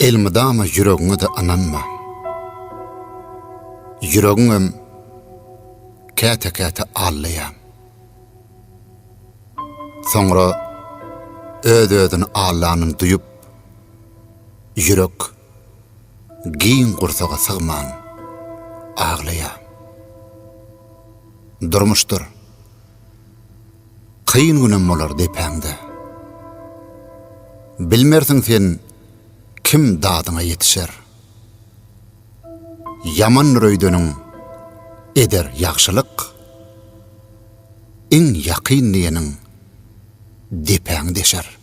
Elmidama yüreğine de ananma. Yüreğim kete ağlayam. Sonra ödün ağlanın duyup, yürek giyin kursağa sığman ağlayam. Durmuştur. Kıyın günüm olar depeğinde. Bilmersin sen kim dadına yetişer. Yaman röydünün eder yaxşılık, in yakin diyenin depeğin deşer.